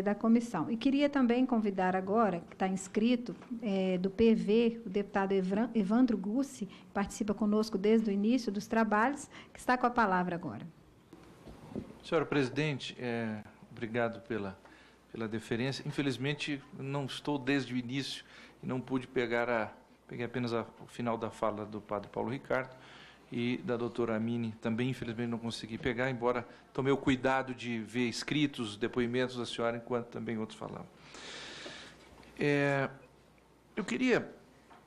da comissão. E queria também convidar agora, que está inscrito, do PV, o deputado Evandro Gussi, que participa conosco desde o início dos trabalhos, que está com a palavra agora. Senhora presidente, obrigado pela deferência. Infelizmente, não estou desde o início e não pude peguei apenas o final da fala do padre Paulo Ricardo e da doutora Amine, também infelizmente não consegui pegar, embora tomei o cuidado de ver escritos os depoimentos da senhora, enquanto também outros falavam. Eu queria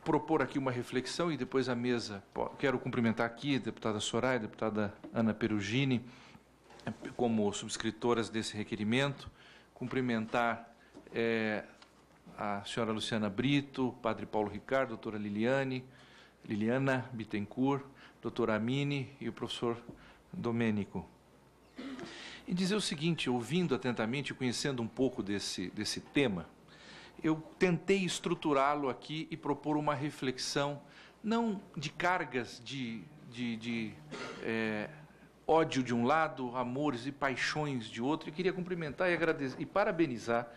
propor aqui uma reflexão e depois a mesa, quero cumprimentar aqui a deputada Soraya, a deputada Ana Perugini, como subscritoras desse requerimento, cumprimentar a senhora Luciana Brito, padre Paulo Ricardo, doutora Liliana Bittencourt, doutora Amine e o professor Domênico. E dizer o seguinte, ouvindo atentamente e conhecendo um pouco desse tema, eu tentei estruturá-lo aqui e propor uma reflexão, não de cargas de ódio de um lado, amores e paixões de outro, e queria cumprimentar e agradecer e parabenizar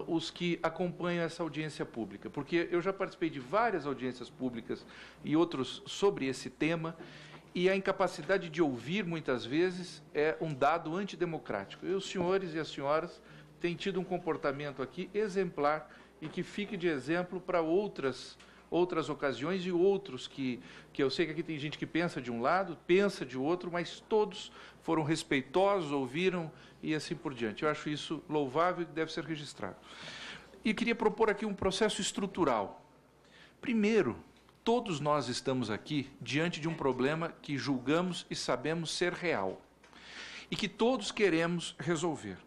os que acompanham essa audiência pública, porque eu já participei de várias audiências públicas e outros sobre esse tema, e a incapacidade de ouvir, muitas vezes, é um dado antidemocrático. E os senhores e as senhoras têm tido um comportamento aqui exemplar e que fique de exemplo para outras ocasiões e outros que eu sei que aqui tem gente que pensa de um lado, pensa de outro, mas todos foram respeitosos, ouviram e assim por diante. Eu acho isso louvável e deve ser registrado. E queria propor aqui um processo estrutural. Primeiro, todos nós estamos aqui diante de um problema que julgamos e sabemos ser real e que todos queremos resolver.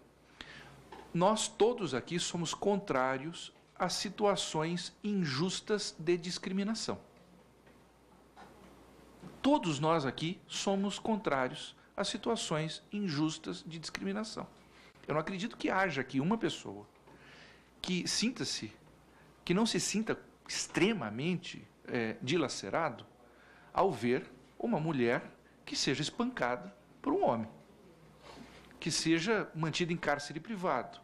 Nós todos aqui somos contrários a situações injustas de discriminação. Todos nós aqui somos contrários a situações injustas de discriminação. Eu não acredito que haja aqui uma pessoa que não se sinta extremamente dilacerado ao ver uma mulher que seja espancada por um homem, que seja mantida em cárcere privado,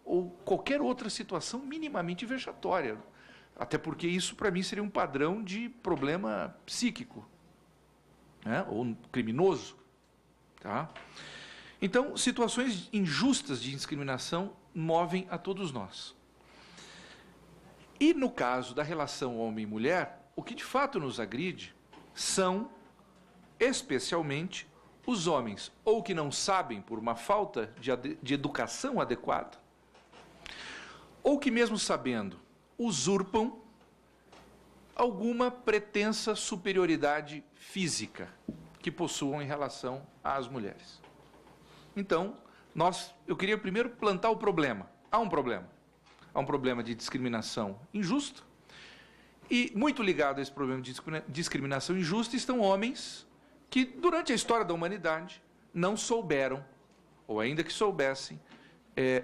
ou qualquer outra situação minimamente vexatória. Até porque isso, para mim, seria um padrão de problema psíquico, né? Ou criminoso. Tá? Então, situações injustas de discriminação movem a todos nós. E no caso da relação homem e mulher, o que de fato nos agride são, especialmente, os homens, ou que não sabem por uma falta de educação adequada, ou que mesmo sabendo, usurpam alguma pretensa superioridade física que possuam em relação às mulheres. Então, eu queria primeiro plantar o problema. Há um problema. Há um problema de discriminação injusta, e muito ligado a esse problema de discriminação injusta estão homens que, durante a história da humanidade, não souberam, ou ainda que soubessem,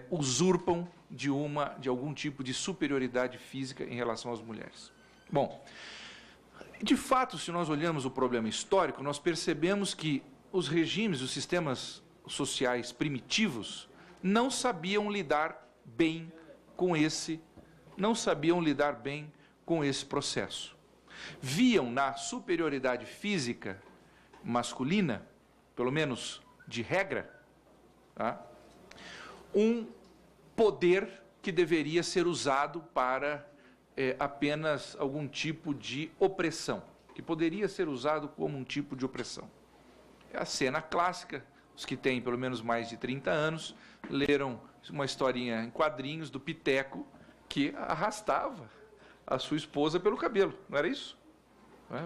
usurpam de algum tipo de superioridade física em relação às mulheres. Bom, de fato, se nós olhamos o problema histórico, nós percebemos que os regimes, os sistemas sociais primitivos, não sabiam lidar bem com esse processo. Viam na superioridade física masculina, pelo menos de regra, tá? Um poder que deveria ser usado para apenas algum tipo de opressão, que poderia ser usado como um tipo de opressão. É a cena clássica, os que têm pelo menos mais de 30 anos, leram uma historinha em quadrinhos do Piteco, que arrastava a sua esposa pelo cabelo, não era isso?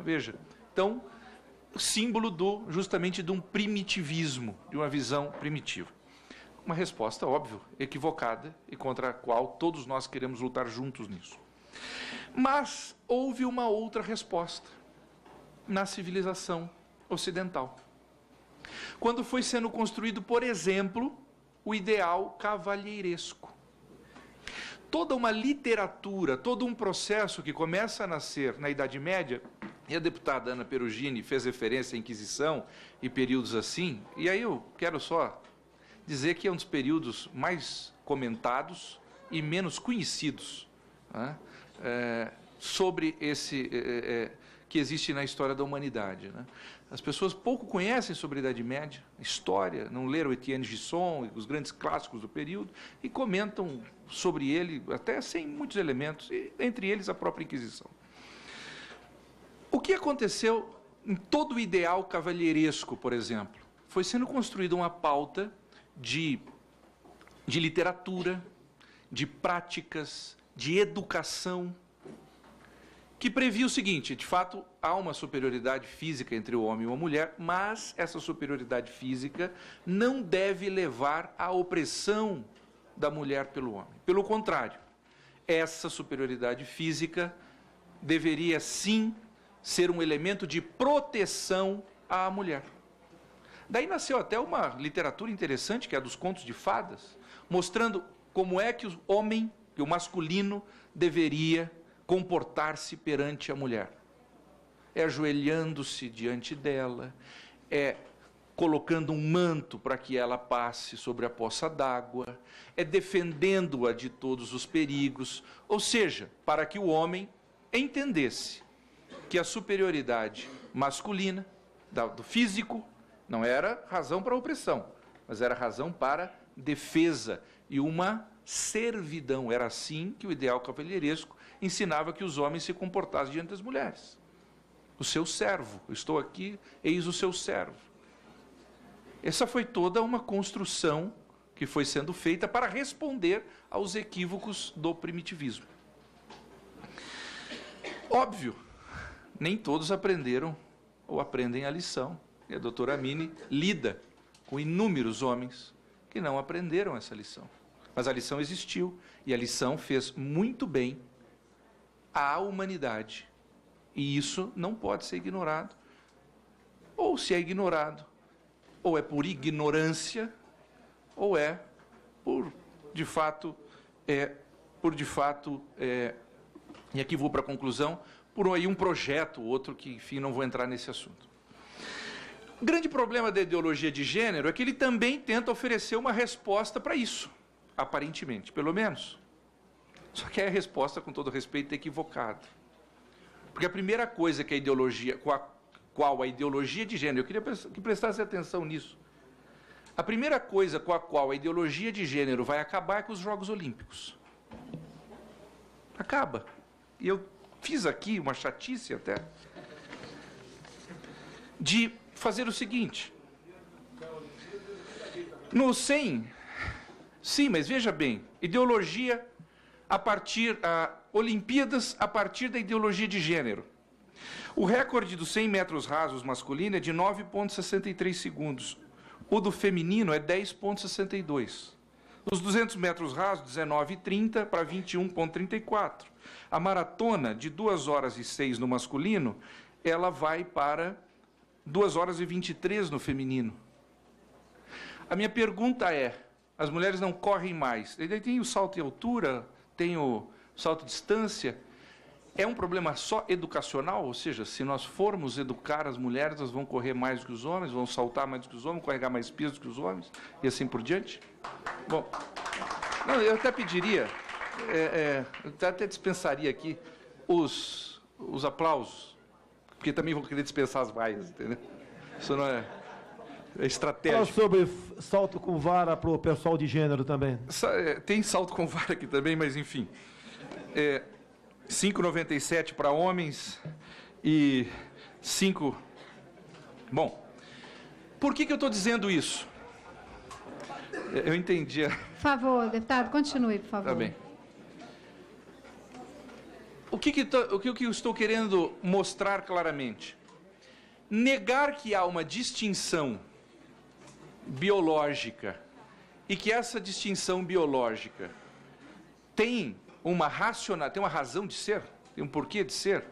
Veja, então, símbolo justamente de um primitivismo, de uma visão primitiva. Uma resposta, óbvio, equivocada e contra a qual todos nós queremos lutar juntos nisso. Mas houve uma outra resposta na civilização ocidental. Quando foi sendo construído, por exemplo, o ideal cavalheiresco. Toda uma literatura, todo um processo que começa a nascer na Idade Média, e a deputada Ana Perugini fez referência à Inquisição e períodos assim, e aí eu quero só dizer que é um dos períodos mais comentados e menos conhecidos, né, sobre esse que existe na história da humanidade, né? As pessoas pouco conhecem sobre a Idade Média, história, não leram Etienne Gisson, os grandes clássicos do período, e comentam sobre ele até sem muitos elementos, e entre eles a própria Inquisição. O que aconteceu em todo o ideal cavalheiresco, por exemplo? Foi sendo construída uma pauta de literatura, de práticas, de educação, que previa o seguinte: de fato, há uma superioridade física entre o homem e a mulher, mas essa superioridade física não deve levar à opressão da mulher pelo homem. Pelo contrário, essa superioridade física deveria, sim, ser um elemento de proteção à mulher. Daí nasceu até uma literatura interessante, que é a dos contos de fadas, mostrando como é que o homem, que o masculino, deveria comportar-se perante a mulher. É ajoelhando-se diante dela, é colocando um manto para que ela passe sobre a poça d'água, é defendendo-a de todos os perigos, ou seja, para que o homem entendesse que a superioridade masculina, do físico, não era razão para opressão, mas era razão para defesa e uma servidão. Era assim que o ideal cavalheiresco ensinava que os homens se comportassem diante das mulheres. O seu servo, eu estou aqui, eis o seu servo. Essa foi toda uma construção que foi sendo feita para responder aos equívocos do primitivismo. Óbvio, nem todos aprenderam ou aprendem a lição. E a doutora Amine lida com inúmeros homens que não aprenderam essa lição. Mas a lição existiu e a lição fez muito bem à humanidade. E isso não pode ser ignorado. Ou se é ignorado, ou é por ignorância, ou é por, de fato, e aqui vou para a conclusão, por aí um projeto, outro que, enfim, não vou entrar nesse assunto. O grande problema da ideologia de gênero é que ele também tenta oferecer uma resposta para isso, aparentemente, pelo menos. Só que a resposta, com todo respeito, é equivocada. Porque a primeira coisa que a ideologia, qual a ideologia de gênero, eu queria que prestasse atenção nisso. A primeira coisa com a qual a ideologia de gênero vai acabar é com os Jogos Olímpicos. Acaba. E eu fiz aqui uma chatice até, de fazer o seguinte. No 100, sim, mas veja bem, ideologia Olimpíadas a partir da ideologia de gênero. O recorde dos 100 metros rasos masculino é de 9,63 segundos. O do feminino é 10,62. Os 200 metros rasos, 19,30 para 21,34. A maratona, de 2 horas e 6 no masculino, ela vai para 2 horas e 23 no feminino. A minha pergunta é, as mulheres não correm mais. Tem o salto em altura, tem o salto de distância. É um problema só educacional? Ou seja, se nós formos educar as mulheres, elas vão correr mais do que os homens, vão saltar mais do que os homens, carregar mais peso do que os homens, e assim por diante? Bom, não, eu até pediria, eu até dispensaria aqui os aplausos, porque também vou querer dispensar as vaias, entendeu? Isso não é estratégico. Fala sobre salto com vara para o pessoal de gênero também. Tem salto com vara aqui também, mas enfim. 5,97 para homens e 5... Bom, por que eu estou dizendo isso? Eu entendi. Por favor, deputado, continue, por favor. Tá bem. O que eu estou querendo mostrar claramente? Negar que há uma distinção biológica e que essa distinção biológica tem uma razão de ser, tem um porquê de ser,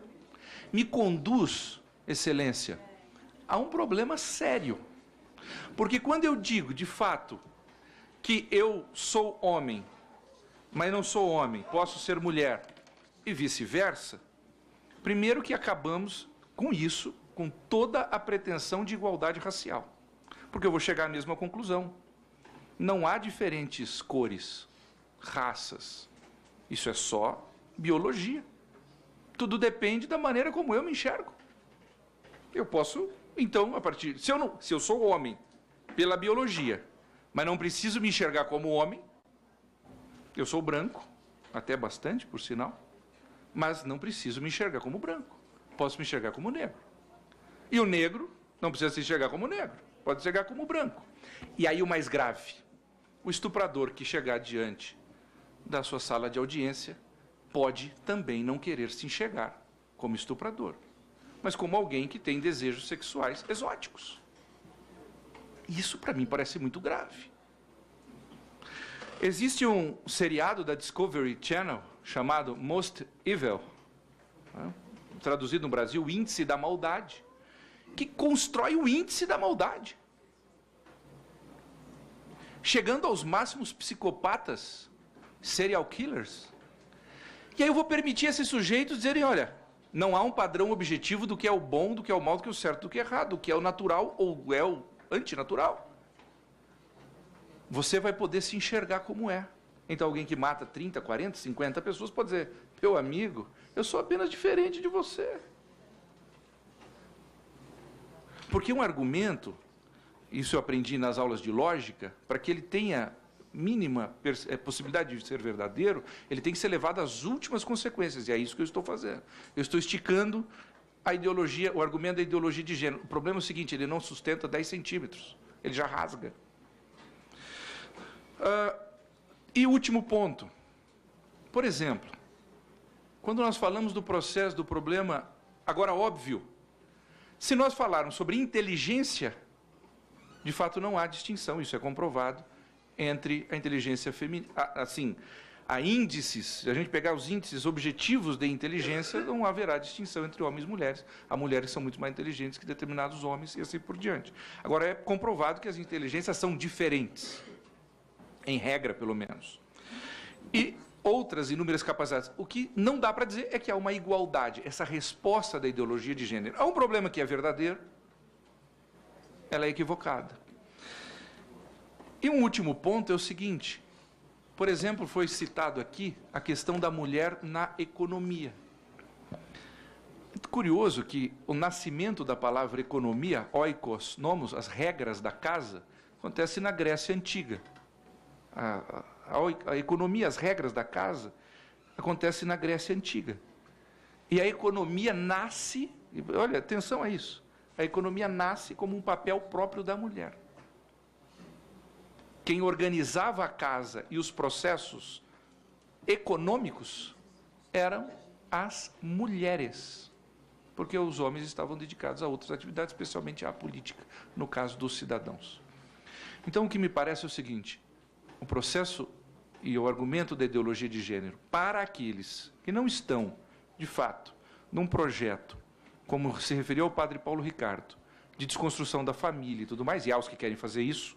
me conduz, Excelência, a um problema sério. Porque quando eu digo, de fato, que eu sou homem, mas não sou homem, posso ser mulher, e vice-versa, primeiro que acabamos com isso, com toda a pretensão de igualdade racial. Porque eu vou chegar à mesma conclusão. Não há diferentes cores, raças. Isso é só biologia. Tudo depende da maneira como eu me enxergo. Eu posso, então, a partir... Se eu sou homem pela biologia, mas não preciso me enxergar como homem, eu sou branco, até bastante, por sinal, mas não preciso me enxergar como branco. Posso me enxergar como negro. E o negro não precisa se enxergar como negro, pode se enxergar como branco. E aí o mais grave, o estuprador que chegar diante da sua sala de audiência pode também não querer se enxergar como estuprador, mas como alguém que tem desejos sexuais exóticos. Isso, para mim, parece muito grave. Existe um seriado da Discovery Channel chamado Most Evil, né? Traduzido no Brasil, o Índice da Maldade, que constrói o índice da maldade, chegando aos máximos psicopatas, serial killers. E aí eu vou permitir a esses sujeitos dizerem, olha, não há um padrão objetivo do que é o bom, do que é o mal, do que é o certo, do que é errado, do que é o natural ou é o antinatural. Você vai poder se enxergar como é. Então alguém que mata 30, 40, 50 pessoas pode dizer, meu amigo, eu sou apenas diferente de você. Porque um argumento, isso eu aprendi nas aulas de lógica, para que ele tenha mínima possibilidade de ser verdadeiro, ele tem que ser levado às últimas consequências, e é isso que eu estou fazendo. Eu estou esticando a ideologia, o argumento da ideologia de gênero. O problema é o seguinte, ele não sustenta 10 centímetros, ele já rasga. E o último ponto, por exemplo, quando nós falamos do processo, do problema, agora óbvio, se nós falarmos sobre inteligência, de fato não há distinção, isso é comprovado, entre a inteligência feminina, assim, há índices, se a gente pegar os índices objetivos de inteligência, não haverá distinção entre homens e mulheres. Há mulheres que são muito mais inteligentes que determinados homens e assim por diante. Agora, é comprovado que as inteligências são diferentes, em regra, pelo menos. E outras inúmeras capacidades. O que não dá para dizer é que há uma igualdade, essa resposta da ideologia de gênero. Há um problema que é verdadeiro, ela é equivocada. E um último ponto é o seguinte, por exemplo, foi citado aqui a questão da mulher na economia. É curioso que o nascimento da palavra economia, oikos, nomos, as regras da casa, acontece na Grécia Antiga. A economia, as regras da casa, acontece na Grécia Antiga. E a economia nasce, olha, atenção a isso, a economia nasce como um papel próprio da mulher. Quem organizava a casa e os processos econômicos eram as mulheres, porque os homens estavam dedicados a outras atividades, especialmente à política, no caso dos cidadãos. Então, o que me parece é o seguinte, o processo e o argumento da ideologia de gênero, para aqueles que não estão, de fato, num projeto, como se referiu ao padre Paulo Ricardo, de desconstrução da família e tudo mais, e há os que querem fazer isso,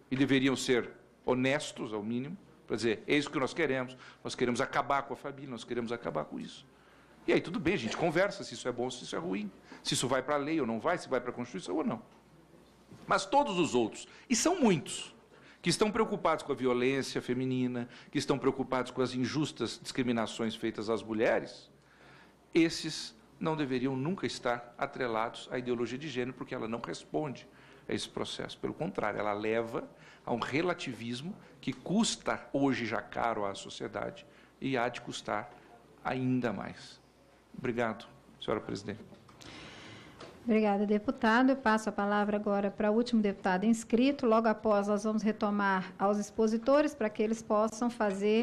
e deveriam ser honestos, ao mínimo, para dizer, é isso que nós queremos acabar com a família, nós queremos acabar com isso. E aí tudo bem, a gente conversa se isso é bom, se isso é ruim, se isso vai para a lei ou não vai, se vai para a Constituição ou não. Mas todos os outros, e são muitos, que estão preocupados com a violência feminina, que estão preocupados com as injustas discriminações feitas às mulheres, esses não deveriam nunca estar atrelados à ideologia de gênero, porque ela não responde a esse processo. Pelo contrário, ela leva a um relativismo que custa hoje já caro à sociedade e há de custar ainda mais. Obrigado, senhora presidente. Obrigada, deputado. Eu passo a palavra agora para o último deputado inscrito. Logo após, nós vamos retomar aos expositores para que eles possam fazer